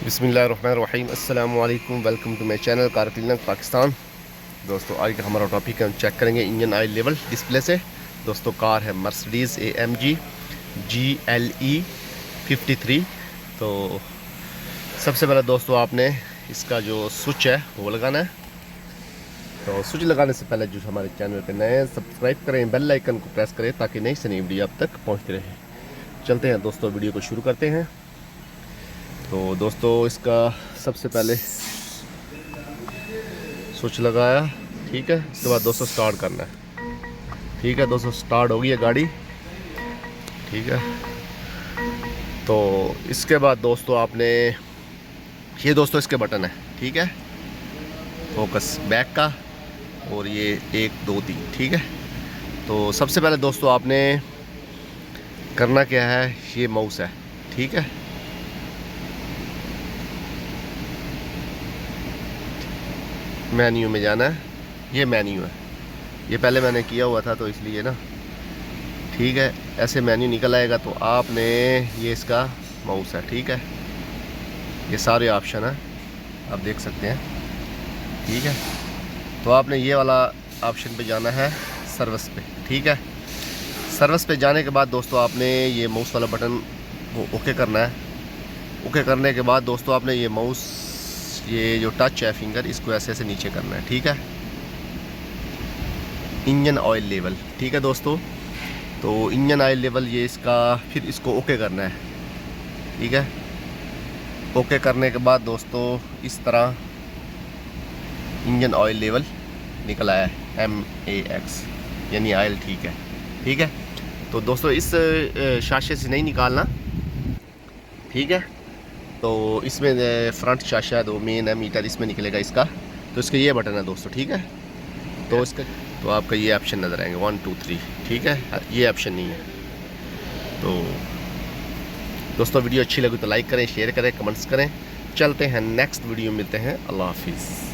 बिस्मिल्लाहिर्रहमानिर्रहीम अस्सलामु अलैकुम। Welcome to my channel car cleaner Pakistan. दोस्तों आज का हमारा टॉपिक है, हम चेक करेंगे इंजन ऑयल लेवल डिस्प्ले से। दोस्तों कार है मर्सिडीज़ AMG GLE 53। तो सबसे पहले दोस्तों आपने इसका जो स्विच है वो लगाना है। तो स्विच लगाने से पहले जो हमारे चैनल पे नए सब्सक्राइब करें, बेल आइकन को प्रेस करें ताकि नई से नई वीडियो आप तक पहुँचती रहे। चलते हैं दोस्तों, वीडियो को शुरू करते हैं। तो दोस्तों इसका सबसे पहले स्विच लगाया, ठीक है। इसके बाद दोस्तों स्टार्ट करना है, ठीक है। दोस्तों स्टार्ट हो गई है गाड़ी, ठीक है। तो इसके बाद दोस्तों आपने ये दोस्तों इसके बटन है, ठीक है। फोकस बैक का और ये 1 2 3, ठीक है। तो सबसे पहले दोस्तों आपने करना क्या है, ये माउस है, ठीक है। मेन्यू में जाना है, ये मेन्यू है। ये पहले मैंने किया हुआ था तो इसलिए ना, ठीक है। ऐसे मेन्यू निकल आएगा तो आपने ये इसका माउस है, ठीक है। ये सारे ऑप्शन है, आप देख सकते हैं, ठीक है। तो आपने ये वाला ऑप्शन पे जाना है, सर्विस पे, ठीक है। सर्विस पे जाने के बाद दोस्तों आपने ये माउस वाला बटन वो ओके करना है। ओके करने के बाद दोस्तों आपने ये माउस, ये जो टच है फिंगर, इसको ऐसे ऐसे नीचे करना है, ठीक है। इंजन ऑयल लेवल, ठीक है दोस्तों। तो इंजन ऑयल लेवल ये इसका, फिर इसको ओके करना है, ठीक है। ओके करने के बाद दोस्तों इस तरह इंजन ऑयल लेवल निकल आया है, MAX यानी ऑयल, ठीक है, ठीक है। तो दोस्तों इस शाशे से नहीं निकालना, ठीक है। तो इसमें फ्रंट शाशा है, 2 मेन है मीटर, इसमें निकलेगा इसका। तो इसका ये बटन है दोस्तों, ठीक है। तो इसका तो आपका ये ऑप्शन नज़र आएंगे 1 2 3, ठीक है। ये ऑप्शन नहीं है। तो दोस्तों वीडियो अच्छी लगी तो लाइक करें, शेयर करें, कमेंट्स करें। चलते हैं नेक्स्ट वीडियो, मिलते हैं। अल्लाह हाफिज़।